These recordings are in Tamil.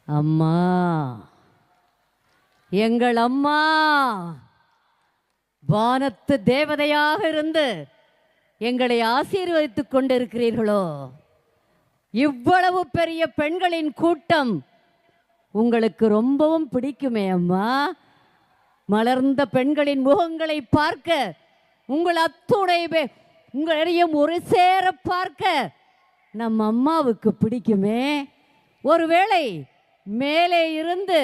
அம்மா, எங்கள் அம்மா வானத்து தேவதையாக இருந்து எங்களை ஆசீர்வதித்துக் கொண்டிருக்கிறீர்களோ? இவ்வளவு பெரிய பெண்களின் கூட்டம் உங்களுக்கு ரொம்பவும் பிடிக்குமே அம்மா. மலர்ந்த பெண்களின் முகங்களை பார்க்க, உங்கள் அத்துடைய உங்களையும் ஒரு சேர பார்க்க நம் அம்மாவுக்கு பிடிக்குமே. ஒருவேளை மேலே இருந்து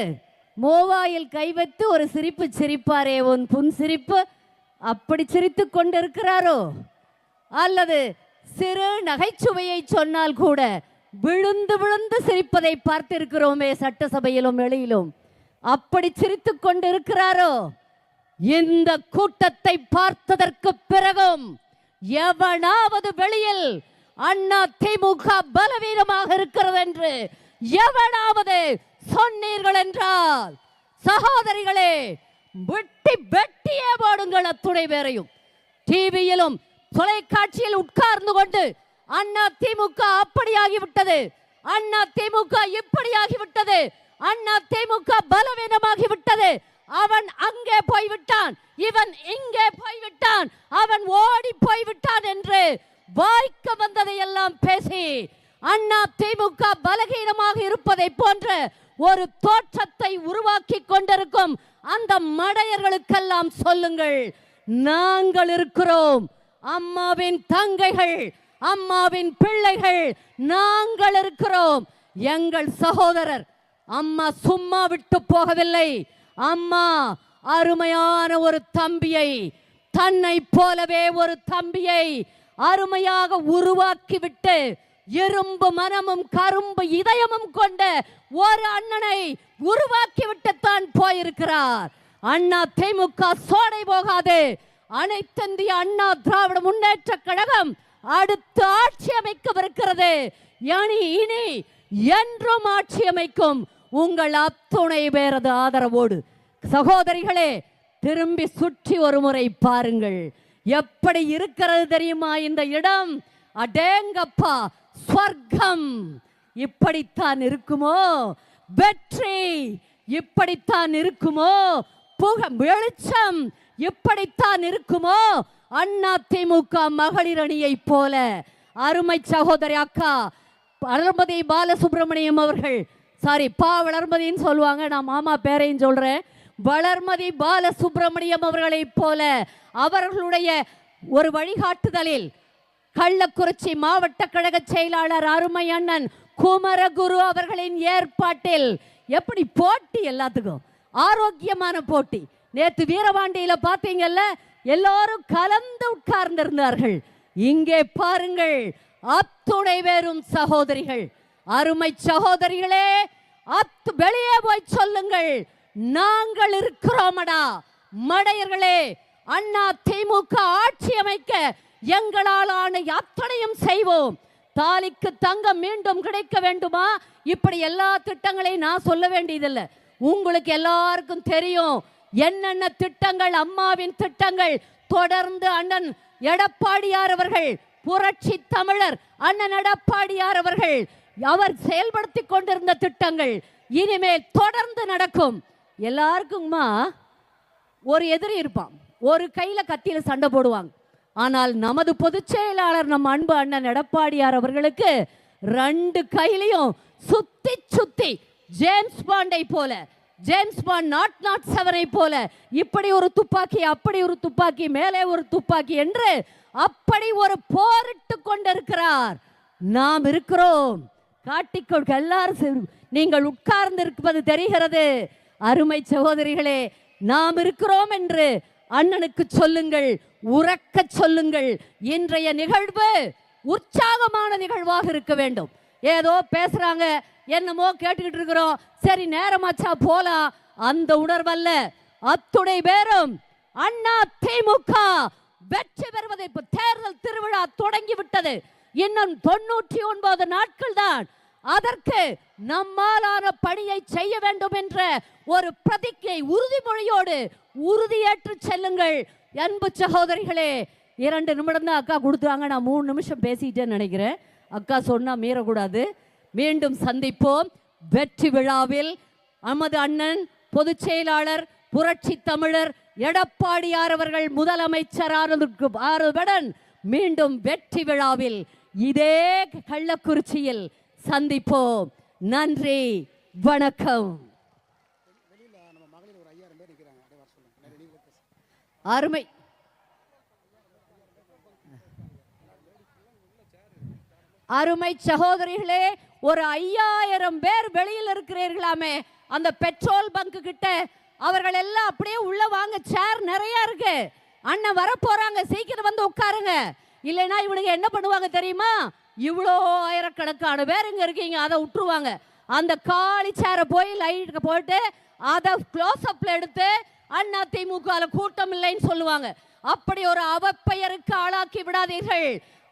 மோவாயில் கை வைத்து ஒரு சிரிப்பு சிரிப்பாரே, உன் புன் சிரிப்பு, அப்படி சிரித்து கொண்டிருக்கிறாரோ? அல்லது சிறு நகைச்சுவையை சொன்னால் கூட விழுந்து விழுந்து சிரிப்பதை பார்த்திருக்கிறோமே சட்டசபையிலும் வெளியிலும், அப்படி சிரித்து கொண்டிருக்கிறாரோ? இந்த கூட்டத்தை பார்த்ததற்கு பிறகும் எவனாவது வெளியில் அண்ணா திமுக பலவீனமாக இருக்கிறது என்று எவனாவது சொன்னீர்கள் என்றால், சகோதரிகளே, வெட்டியே போடுங்கள் அத்துணை பேரையும். டிவியிலும் தொலைக்காட்சியில் உட்கார்ந்து கொண்டு அண்ணா திமுக அப்படியாகிவிட்டது, அண்ணா திமுக இப்படியாகிவிட்டது, அண்ணா திமுக பலவீனமாகிவிட்டது, அவன் அங்கே போய்விட்டான், இவன் இங்கே போய்விட்டான், அவன் ஓடி போய்விட்டான் என்று வாய்க்க வந்ததை எல்லாம் பேசி அண்ணா திமுக பலகீனமாக இருப்பதை போன்ற ஒரு தோற்றத்தை உருவாக்கி கொண்டிருக்கும் அந்த மடையர்களுக்கெல்லாம் சொல்லுங்கள், நாங்கள் இருக்கிறோம். அம்மாவின் தங்கைகள், அம்மாவின் பிள்ளைகள் நாங்கள் இருக்கிறோம். எங்கள் சகோதரர் அம்மா சும்மா விட்டு போகவில்லை. அம்மா அருமையான ஒரு தம்பியை, தன்னை போலவே ஒரு தம்பியை அருமையாக உருவாக்கிவிட்டு, இரும்பு மனமும் கரும்பு இதயமும் கொண்ட ஒரு அண்ணனை உருவாக்கிவிட்டு தான் போயிருக்கிறார். அண்ணா திமுக சோடை போகாது. அனைத்திந்திய அண்ணா திராவிட முன்னேற்ற கழகம் அடுத்து ஆட்சி அமைக்கவிருக்கிறது. இனி என்றும் ஆட்சி அமைக்கும் உங்கள் அத்துணை பேரது ஆதரவோடு. சகோதரிகளே, திரும்பி சுற்றி ஒரு முறை பாருங்கள், எப்படி இருக்கிறது தெரியுமா இந்த இடம்? அடேங்கப்பா, ஸ்வர்க்கம் இப்படித்தான் இருக்குமோ? வெற்றி இப்படித்தான் இருக்குமோ? வெளிச்சம் இப்படித்தான் இருக்குமோ? அண்ணா திமுக மகளிர் அணியை போல அருமை சகோதரி அக்கா வளர்மதி பாலசுப்ரமணியம் அவர்கள், சாரி வளர்மதின்னு சொல்லுவாங்க, நான் மாமா பேரையும் சொல்றேன், வளர்மதி பாலசுப்ரமணியம் அவர்களை போல அவர்களுடைய ஒரு வழிகாட்டுதலில் கள்ளக்குறிச்சி மாவட்ட கழக செயலாளர் அருமை அண்ணன் குமரகுரு அவர்களின் ஏற்பாட்டில் எப்படி போட்டி, எல்லாத்துக்கும் ஆரோக்கியமான போட்டி. நேற்று வீரபாண்டியில பாத்தீங்கல்ல, எல்லாரும் கலந்து உட்கார்ந்து இருந்தார்கள். இங்கே பாருங்கள், அத்துணை பேரும் சகோதரிகள், அருமை சகோதரிகளே, வெளியே போய் சொல்லுங்கள், நாங்கள் இருக்கிறோமடா. மடையர்களே, அண்ணா திமுக ஆட்சி அமைக்க எங்களால் ஆன அத்தனையும் செய்வோம். தாலிக்கு தங்கம் மீண்டும் கிடைக்க வேண்டுமா? இப்படி எல்லா திட்டங்களையும் நான் சொல்ல வேண்டியதில்லை, உங்களுக்கு எல்லாருக்கும் தெரியும் என்னென்ன திட்டங்கள், அம்மாவின் திட்டங்கள். தொடர்ந்து அண்ணன் எடப்பாடியார் அவர்கள், புரட்சி தமிழர் அண்ணன் எடப்பாடியார் அவர்கள், அவர் செயல்படுத்தி கொண்டிருந்த திட்டங்கள் இனிமேல் தொடர்ந்து நடக்கும். எல்லாருக்குமா ஒரு எதிரி இருப்பான், ஒரு கையில கத்தியில சண்டை போடுவாங்க. ஆனால் நமது பொதுச் செயலாளர் நம் அன்பு அண்ணன் எடப்பாடியார் அவர்களுக்கு ரெண்டு கையிலையும் சுத்தி சுத்தி ஜேம்ஸ் பாண்டை போல, ஜேம்ஸ் பாண்ட் 007 போல, இப்படி ஒரு துப்பாக்கி, அப்படி ஒரு துப்பாக்கி, மேலே ஒரு துப்பாக்கி என்று அப்படி ஒரு போரிட்டு கொண்டிருக்கிறார். நாம் இருக்கிறோம், காட்டிக்கொள். எல்லாரும் நீங்கள் உட்கார்ந்து இருப்பது தெரிகிறது. அருமை சகோதரிகளே, நாம் இருக்கிறோம் என்று அண்ணனுக்கு சொல்லுங்கள், உறக்க சொல்லுங்கள். இன்றைய நிகழ்வு உற்சாகமான நிகழ்வாக இருக்க வேண்டும். ஏதோ பேசுறாங்க, என்னமோ கேட்டுக்கிட்டு இருக்கிறோம், சரி நேரமாச்சா போலாம், அந்த உணர்வல்ல. அத்துணை பேரும் அண்ணா திமுக வெற்றி பெறுவதை, தேர்தல் திருவிழா தொடங்கி விட்டது, இன்னும் 99 நாட்கள் தான். அதற்கு நம்மாலான பணியை செய்ய வேண்டும் என்ற ஒரு பிரதிஜை, உறுதிமொழியோடு உறுதியேற்று செல்லுங்கள். அன்பு சகோதரிகளே, 2 நிமிடம் தான் அக்கா கொடுத்தாங்க, நான் 3 நிமிஷம் பேசிட்டேன்னு நினைக்கிறேன். அக்கா சொன்னா மீறக்கூடாது. மீண்டும் சந்திப்போம். வெற்றி விழாவில் நமது அண்ணன் பொதுச் செயலாளர் புரட்சி தமிழர் எடப்பாடியார் அவர்கள் முதலமைச்சரானதுடன் மீண்டும் வெற்றி விழாவில் இதே கள்ளக்குறிச்சியில் சந்திப்போம். நன்றி, வணக்கம். அருமை. அருமை சகோதரிகளே, ஒரு 5000 பேர் வெளியில் இருக்கிறீர்களாமே, அந்த பெட்ரோல் பங்க் கிட்ட அவர்கள் எல்லாம் அப்படியே உள்ள வாங்க, சேர் நிறைய இருக்கு. அண்ணன் வர போறாங்க, சீக்கிரம் வந்து உட்காருங்க. இல்லைன்னா இவனுங்க என்ன பண்ணுவாங்க தெரியுமா? இவ்வளோ ஆயிரக்கணக்கான பேர் இங்க இருக்கீங்க, அதை விட்டுருவாங்க. அந்த காலி சேரை போய் லைட் போட்டு அதை க்ளோஸ் அப்ல எடுத்து அண்ணா திமுக கூட்டம் இல்லைன்னு சொல்லுவாங்க. அப்படி ஒரு அவப்பெயருக்கு ஆளாக்கி விடாதீர்கள்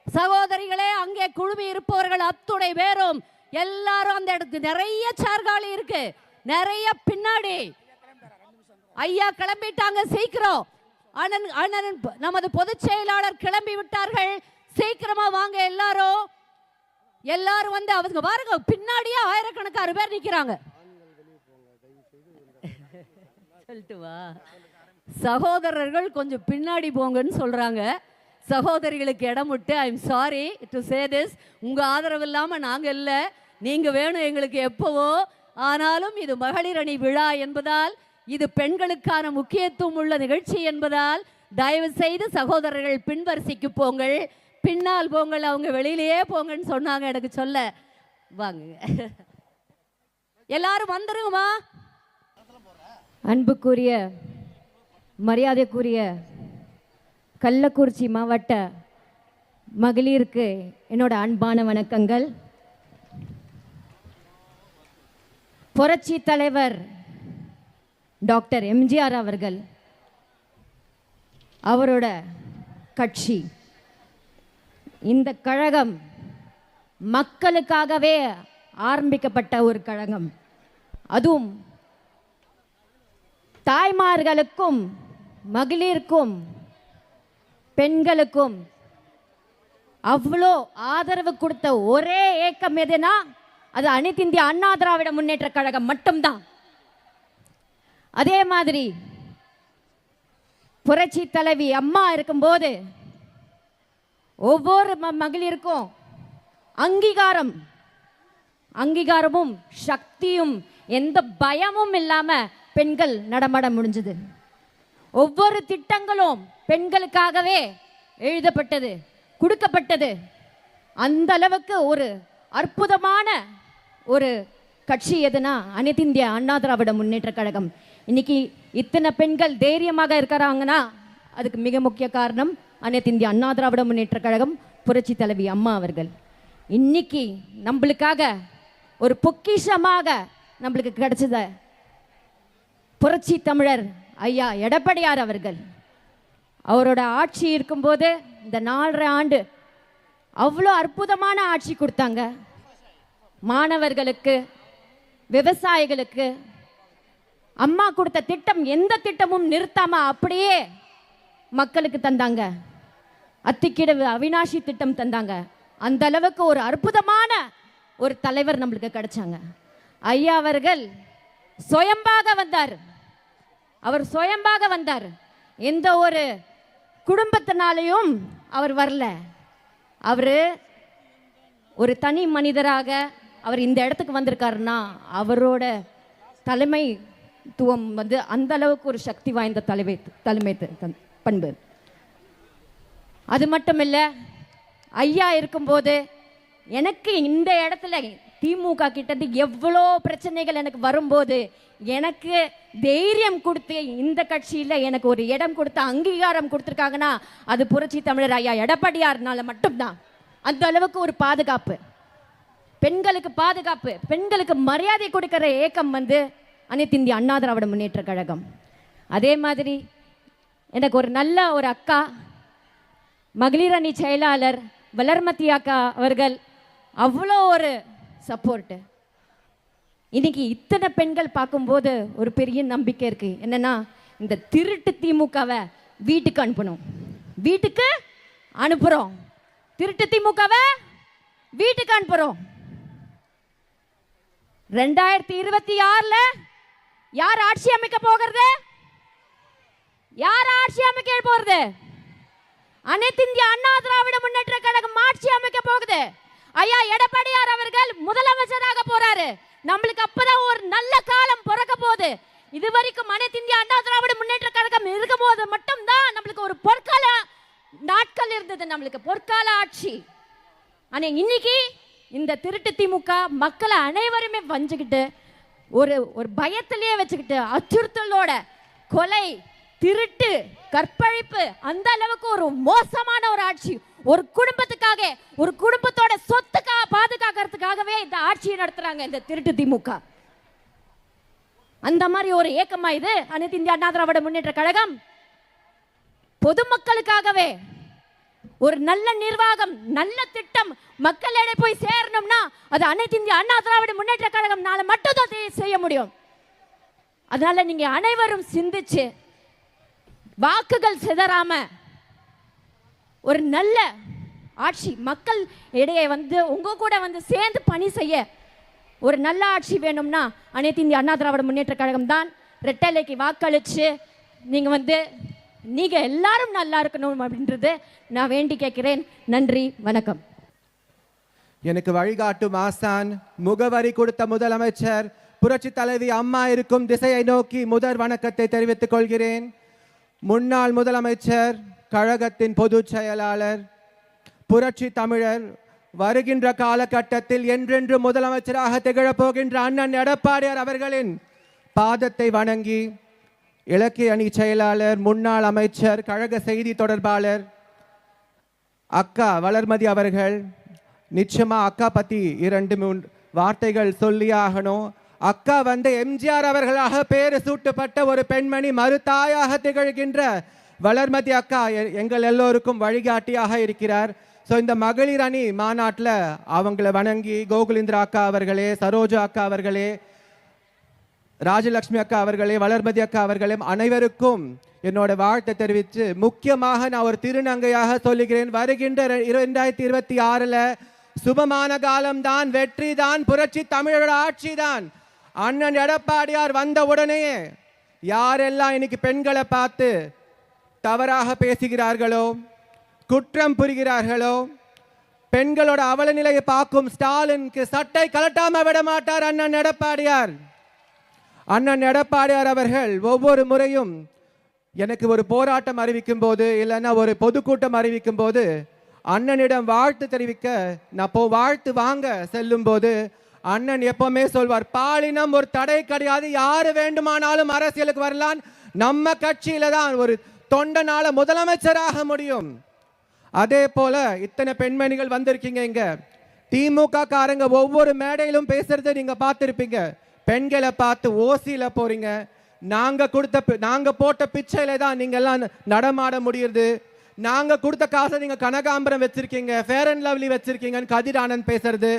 சகோதரிகளே. அங்கே குழுமி இருப்பவர்கள் அத்துணை பேரும் எல்லாரும் அந்த இடத்துக்கு நிறைய சேர்காலி இருக்கு, நிறைய பின்னாடி. ஐயா கிளம்பிட்டாங்க, சீக்கிரம். அண்ணன் நமது பொதுச் செயலாளர் கிளம்பி விட்டார்கள், சீக்கிரமா வாங்க எல்லாரும். எல்லாரும் வந்து அவங்க பாருங்க, பின்னாடியே ஆயிரக்கணக்கான பேர் நிக்கிறாங்க. சொல்லிட்டு வா. சகோதரர்கள் கொஞ்சம் பின்னாடி போங்கன்னு சொல்றாங்க. சகோதரிகளுக்கு இடம் விட்டு, I am sorry to say this, உங்க ஆதரவு இல்லாம நாங்க இல்ல, நீங்க வேணும் எங்களுக்கு எப்பவோ. ஆனாலும் இது மகளிர் அணி விழா என்பதால், இது பெண்களுக்கான முக்கியத்துவம் உள்ள நிகழ்ச்சி என்பதால் தயவு செய்து சகோதரர்கள் பின்வரிசைக்கு போங்கள், பின்னால் போங்கள், அவங்க வெளியிலேயே போங்கன்னு சொன்னாங்க எனக்கு சொல்ல. வாங்க எல்லாரும் வந்துருங்கம்மா. அன்புக்குரிய மரியாதைக்குரிய கள்ளக்குறிச்சி மாவட்ட மகளிருக்கு என்னோட அன்பான வணக்கங்கள். புரட்சி தலைவர் டாக்டர் எம்ஜிஆர் அவர்கள், அவரோட கட்சி, இந்த கழகம் மக்களுக்காகவே ஆரம்பிக்கப்பட்ட ஒரு கழகம். அதுவும் தாய்மார்களுக்கும் மகளிருக்கும் பெண்களுக்கும் அவ்வளோ ஆதரவு கொடுத்த ஒரே இயக்கம் எதுனா அது அனைத்து இந்திய அண்ணா திராவிட முன்னேற்ற கழகம் மட்டும்தான். அதே மாதிரி புரட்சி தலைவி அம்மா இருக்கும்போது ஒவ்வொரு மகளிருக்கும் அங்கீகாரமும் சக்தியும் எந்த பயமும் இல்லாம பெண்கள் நடமாட முடிஞ்சது. ஒவ்வொரு திட்டங்களும் பெண்களுக்காகவே எழுதப்பட்டது, கொடுக்கப்பட்டது. அந்த அளவுக்கு ஒரு அற்புதமான ஒரு கட்சி எதுனா அனைத்து இந்திய அண்ணா திராவிட முன்னேற்ற கழகம். இன்னைக்கு இத்தனை பெண்கள் தைரியமாக இருக்கிறாங்கன்னா அதுக்கு மிக முக்கிய காரணம் அனைத்து இந்திய அண்ணா திராவிட முன்னேற்ற கழகம், புரட்சி தலைவி அம்மா அவர்கள். இன்னைக்கு நம்மளுக்காக ஒரு பொக்கிஷமாக நம்மளுக்கு கிடைச்சத புரட்சி தமிழர் ஐயா எடப்பாடியார் அவர்கள். அவரோட ஆட்சி இருக்கும்போது இந்த 4.5 ஆண்டு அவ்வளோ அற்புதமான ஆட்சி கொடுத்தாங்க. மாணவர்களுக்கு, விவசாயிகளுக்கு அம்மா கொடுத்த திட்டம் எந்த திட்டமும் நிறுத்தாம அப்படியே மக்களுக்கு தந்தாங்க. அத்திக்கிடவு அவினாஷி திட்டம் தந்தாங்க. அந்த அளவுக்கு ஒரு அற்புதமான ஒரு தலைவர் நம்மளுக்கு கிடைச்சாங்க. ஐயா அவர்கள் சுயம்பாக வந்தார். அவர் சுயம்பாக வந்தார். எந்த ஒரு குடும்பத்தினாலையும் அவர் வரல. அவர் ஒரு தனி மனிதராக அவர் இந்த இடத்துக்கு வந்திருக்காருன்னா அவரோட தலைமைத்துவம் வந்து அந்த அளவுக்கு ஒரு சக்தி வாய்ந்த தலைமை பண்பு. அது மட்டும் இல்லை, ஐயா இருக்கும்போது எனக்கு இந்த இடத்துல திமுக கிட்ட எவ்வளோ பிரச்சனைகள் எனக்கு வரும்போது எனக்கு தைரியம் கொடுத்து இந்த கட்சியில் எனக்கு ஒரு இடம் கொடுத்து அங்கீகாரம் கொடுத்துருக்காங்கன்னா அது புரட்சி தமிழர் ஐயா எடப்பாடியார்னால மட்டும்தான். அந்த அளவுக்கு ஒரு பாதுகாப்பு, பெண்களுக்கு பாதுகாப்பு, பெண்களுக்கு மரியாதை கொடுக்கிற இயக்கம் வந்து அனைத்து இந்திய அண்ணா திராவிட முன்னேற்ற கழகம். அதே மாதிரி எனக்கு ஒரு நல்ல ஒரு அக்கா, மகளிர் அணி செயலாளர் வளர்மதி அக்கா அவர்கள் அவ்வளோ ஒரு சப்போர்ட்டு. இன்னைக்கு இத்தனை பெண்கள் பார்க்கும்போது ஒரு பெரிய நம்பிக்கை இருக்கு. என்னன்னா, இந்த திருட்டு திமுகவை வீட்டுக்கு அனுப்பணும், வீட்டுக்கு அனுப்புறோம், திருட்டு திமுகவை வீட்டுக்கு அனுப்புறோம். 2026ல யார் ஆட்சி அமைக்க போகிறது? யார் ஆட்சி அமைக்க போறது? அனைத்து இந்திய அண்ணா திராவிட முன்னேற்ற கழகம் ஆட்சி அமைக்க போகுது. ஐயா எடப்பாடியார் அவர்கள் முதலமைச்சராக போறாரு. நம்மளுக்கு அப்பதான் ஒரு நல்ல காலம் பிறக்க போகுது. இதுவரைக்கும் அனைத்து இந்திய அண்ணா திராவிட முன்னேற்ற கழகம் இருக்கும் போது மட்டும்தான் நம்மளுக்கு ஒரு பொற்கால நாட்கள் இருந்தது, நம்மளுக்கு பொற்கால ஆட்சி. ஆனா இன்னைக்கு இந்த திருட்டு திமுக மக்களை அனைவருமே வஞ்சுக்கிட்டு ஒரு ஒரு பயத்திலேயே வச்சுக்கிட்டு அச்சுறுத்தலோட கொலை, திருட்டு, கற்பழிப்பு, அந்த அளவுக்கு ஒரு மோசமான ஒரு ஆட்சி. ஒரு குடும்பத்துக்காக, ஒரு குடும்பத்தோட சொத்துக்காக பாதுகாக்கிறதுக்காகவே இந்த ஆட்சியை நடத்துறாங்க இந்த திருட்டு திமுக. அந்த மாதிரி ஒரு ஏக்கமா இது அனைத்து இந்திய அண்ணா திராவிட முன்னேற்ற கழகம். பொதுமக்களுக்காகவே ஒரு நல்ல நிர்வாகம், நல்ல திட்டம் மக்களிடையே போய் சேரணும்னா அது அனைத்து இந்திய அண்ணா திராவிட முன்னேற்ற கழகம்னால மட்டும்தான் செய்ய முடியும். அதனால நீங்க அனைவரும் சிந்திச்சு வாக்குகள் சிதறாம ஒரு நல்ல ஆட்சி மக்கள் இடையே வந்து உங்க கூட வந்து சேர்ந்து பணி செய்ய ஒரு நல்ல ஆட்சி வேணும்னா அனைத்து இந்திய அண்ணா திராவிட முன்னேற்ற கழகம் தான். ரெட்டலைக்கு வாக்களிச்சு நீங்க எல்லாரும் நல்லா இருக்கணும் அப்படின்றது நான் வேண்டி கேட்கிறேன். நன்றி, வணக்கம். எனக்கு வழிகாட்டும் ஆசான், முகவரி கொடுத்த முதலமைச்சர் புரட்சி தலைவி அம்மா இருக்கும் திசையை நோக்கி முதல் வணக்கத்தை தெரிவித்துக் கொள்கிறேன். முன்னாள் முதலமைச்சர், கழகத்தின் பொதுச் செயலாளர், புரட்சி தமிழர், வருகின்ற காலகட்டத்தில் என்றென்று முதலமைச்சராக திகழப் போகின்ற அண்ணன் எடப்பாடியார் அவர்களின் பாதத்தை வணங்கி, இலக்கிய அணி செயலாளர், முன்னாள் அமைச்சர், கழக செய்தி தொடர்பாளர் அக்கா வளர்மதி அவர்கள், நிச்சயமா அக்கா பத்தி 2-3 வார்த்தைகள் சொல்லி ஆகணும். அக்கா எம்ஜிஆர் அவர்களாக பேரு சூட்டப்பட்ட ஒரு பெண்மணி, மறுதாயாக திகழ்கின்ற வளர்மதி அக்கா எங்கள் எல்லோருக்கும் வழிகாட்டியாக இருக்கிறார். ஸோ இந்த மகளிர் அணி மாநாட்டில் அவங்கள வணங்கி, கோகுலேந்திரா அக்கா அவர்களே, சரோஜா அக்கா அவர்களே, ராஜலட்சுமி அக்கா அவர்களே, வளர்மதி அக்கா அவர்களே, அனைவருக்கும் என்னோட வாழ்த்தை தெரிவித்து, முக்கியமாக நான் ஒரு திருநங்கையாக சொல்லுகிறேன். வருகின்ற 2026ல் சுபமான காலம்தான், வெற்றி தான், புரட்சி தமிழோட ஆட்சி தான். அண்ணன் எடப்பாடியார் வந்த உடனே யாரெல்லாம் இன்னைக்கு பெண்களை பார்த்து தவறாக பேசுகிறார்களோ, குற்றம் புரிகிறார்களோ, பெண்களோட அவல நிலையை பார்க்கும் ஸ்டாலினுக்கு சட்டை கலட்டாம விட மாட்டார் அண்ணன் எடப்பாடியார். அண்ணன் எடப்பாடியார் அவர்கள் ஒவ்வொரு முறையும் எனக்கு ஒரு போராட்டம் அறிவிக்கும் போது, இல்லைன்னா ஒரு பொதுக்கூட்டம் அறிவிக்கும் போது, அண்ணனிடம் வாழ்த்து தெரிவிக்க நான் வாழ்த்து வாங்க செல்லும் போது அண்ணன் எப்பவுமே சொல்வார், பாலினம் ஒரு தடை கிடையாது, யாரு வேண்டுமானாலும் அரசியலுக்கு வரலாம், நம்ம கட்சியில தான் ஒரு தொண்டனால முதலமைச்சராக முடியும். அதே போல இத்தனை பெண்மணிகள் வந்திருக்கீங்க. இங்க திமுக காரங்க ஒவ்வொரு மேடையிலும் பேசுறதை நீங்க பார்த்திருப்பீங்க. பெண்களை பார்த்து ஓசியில போறீங்க, நாங்க போட்ட பிச்சையில தான் நீங்க எல்லாம் நடமாட முடியுது, நாங்க கொடுத்த காசை நீங்க கனகாம்பரம் வச்சிருக்கீங்க, fair and lovely வச்சிருக்கீங்கன்னு Kathir Anand பேசுறது.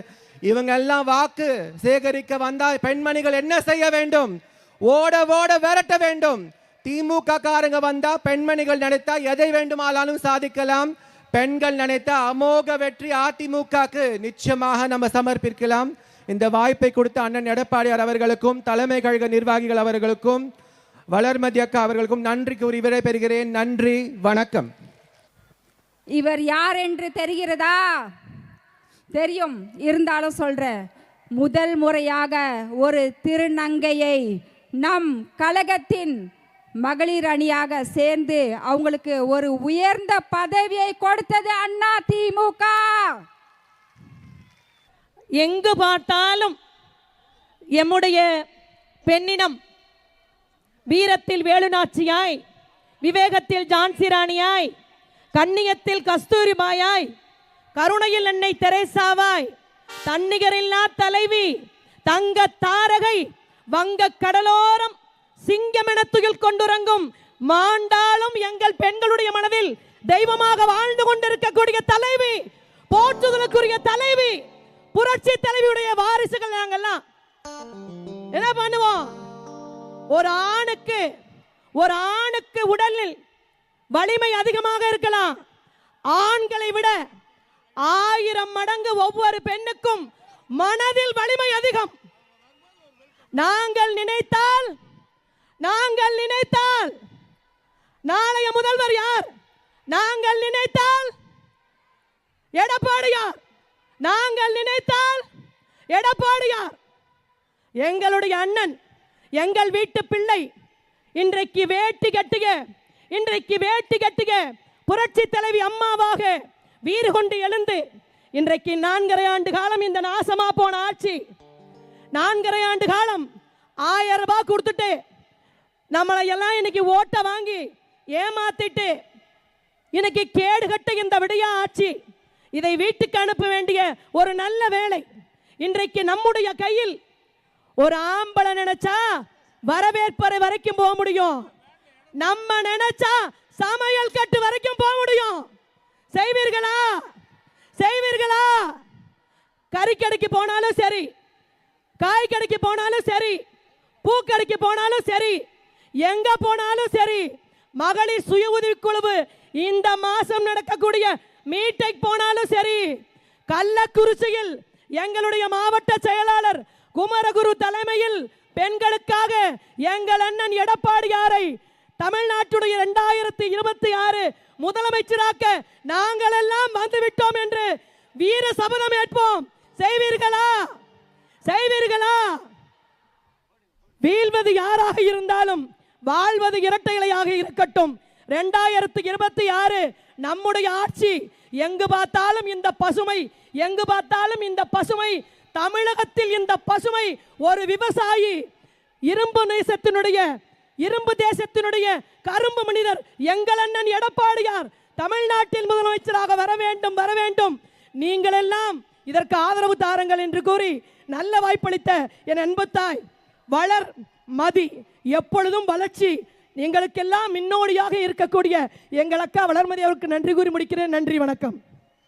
இவங்க எல்லாம் வாக்கு சேகரிக்க வந்தா பெண்மணிகள் என்ன செய்ய வேண்டும்? ஓட ஓட விரட்ட வேண்டும். திமுக காரங்க வந்தா பெண்மணிகள் நினைத்தா எதை வேண்டுமானாலும் சாதிக்கலாம். பெண்கள் நினைத்தா அமோக வெற்றி அதிமுகக்கு நிச்சயமாக நம்ம சமர்ப்பிக்கலாம். இந்த வாய்ப்பை கொடுத்த அண்ணன் எடப்பாடியார் அவர்களுக்கும், தலைமை கழக நிர்வாகிகள் அவர்களுக்கும், வளர்மதி அக்கா அவர்களுக்கும் நன்றி கூறி விடைபெறுகிறேன். நன்றி, வணக்கம். இவர் யார் என்று தெரிகிறதா? தெரியும், இருந்தாலும் சொல்றேன். முதல் முறையாக ஒரு திருநங்கையை நம் கழகத்தின் மகளிர் அணியாக சேர்ந்து அவங்களுக்கு ஒரு உயர்ந்த பதவியை கொடுத்தது அண்ணா திமுக. எங்கு பார்த்தாலும் எம்முடைய பெண்ணினம் வீரத்தில் வேலுநாச்சியாய், விவேகத்தில் ஜான்சிராணியாய், கண்ணியத்தில் கஸ்தூரிபாயாய், கருணையில் அன்னை தெரேசாவாய், தன்னிகரில்லா தலைவி, தங்க தாரகை, வங்க கடலோரம் சிங்கமென துயில் கொண்டுறங்கும் மாண்டாலும் எங்கள் பெண்களுடைய மனதில் தெய்வமாக வாழ்ந்து கொண்டிருக்கக்கூடிய தலைவி, போற்றுதலுக்குரிய தலைவி, புரட்சி தலைவியுடைய வாரிசுகள். நாங்கெல்லாம் என்ன பண்ணுவோம்? ஒரு ஆணுக்கு உடலில் வலிமை அதிகமாக இருக்கலாம், ஆண்களை விட 1000 மடங்கு ஒவ்வொரு பெண்ணுக்கும் மனதில் வலிமை அதிகம். நாங்கள் நினைத்தால் நாளைய முதல்வர் யார்? நாங்கள் நினைத்தால் எடப்பாடியார். நாங்கள் நினைத்தால் எடப்பாடியார். எங்களுடைய அண்ணன், எங்கள் வீட்டு பிள்ளை இன்றைக்கு வேட்டி கட்டுக புரட்சி தலைவி அம்மாவாக வீறு கொண்டு எழுந்து இன்றைக்கு 4.5 ஆண்டு காலம் இந்த நாசமா போன ஆட்சி 4.5 ஆண்டு காலம் 1000 ரூபாய் கொடுத்துட்டு நம்மளை எல்லாம் இன்னைக்கு ஓட்ட வாங்கி ஏமாத்திட்டு இன்னைக்கு கேடு கட்ட இந்த விடியா ஆட்சி இதை வீட்டுக்கு அனுப்ப வேண்டிய ஒரு நல்ல வேளை. இன்றைக்கு நம்முடைய கையில் ஒரு ஆம்பளை நினைச்சா வரவேற்பறை வரைக்கும் போக முடியும். நம்ம நினைச்சா சமையல் கட்டு வரைக்கும் போக முடியும். செய்வீர்களா? கறிக்கடைக்கு போனாலும் சரி, காய் கடைக்கு போனாலும் சரி, பூக்கடைக்கு போனாலும் சரி, எங்க போனாலும் சரி, மகளிர் சுய உதவிக்குழு இந்த மாசம் நடக்கக்கூடிய மீட்டெக் போனாலும் சரி, கள்ளக்குறிச்சியில் எங்களுடைய மாவட்ட செயலாளர் குமரகுரு தலைமையில் பெண்களுக்காக எங்கள் அண்ணன் எடப்பாடியாரை தமிழ்நாட்டுடைய 2026 முதலமைச்சராக்க நாங்கள் எல்லாம் வந்துவிட்டோம் என்று வீர சபதம் ஏற்போம். செய்வீர்களா? வீழ்வது யாராக இருந்தாலும் வாழ்வது இரட்டை இலையாக இருக்கட்டும். 2026 நம்முடைய ஆட்சி. எங்கு பார்த்தாலும் இந்த பசுமை, தமிழகத்தில் இந்த பசுமை ஒரு விவசாயி, இரும்பு தேசத்தினுடைய கரும்பு மனிதர் எங்கள் அண்ணன் எடப்பாடியார் தமிழ்நாட்டில் முதலமைச்சராக வர வேண்டும். நீங்கள் எல்லாம் இதற்கு ஆதரவு தாருங்கள் என்று கூறி நல்ல வாய்ப்பளித்த என் அன்பு தாய் வளர் மதி, எப்பொழுதும் வளர்ச்சி, எங்களுக்கெல்லாம் முன்னோடியாக இருக்கக்கூடிய எங்கள் அக்கா வளர்மதி அவருக்கு நன்றி கூறி முடிக்கிறேன். நன்றி, வணக்கம்.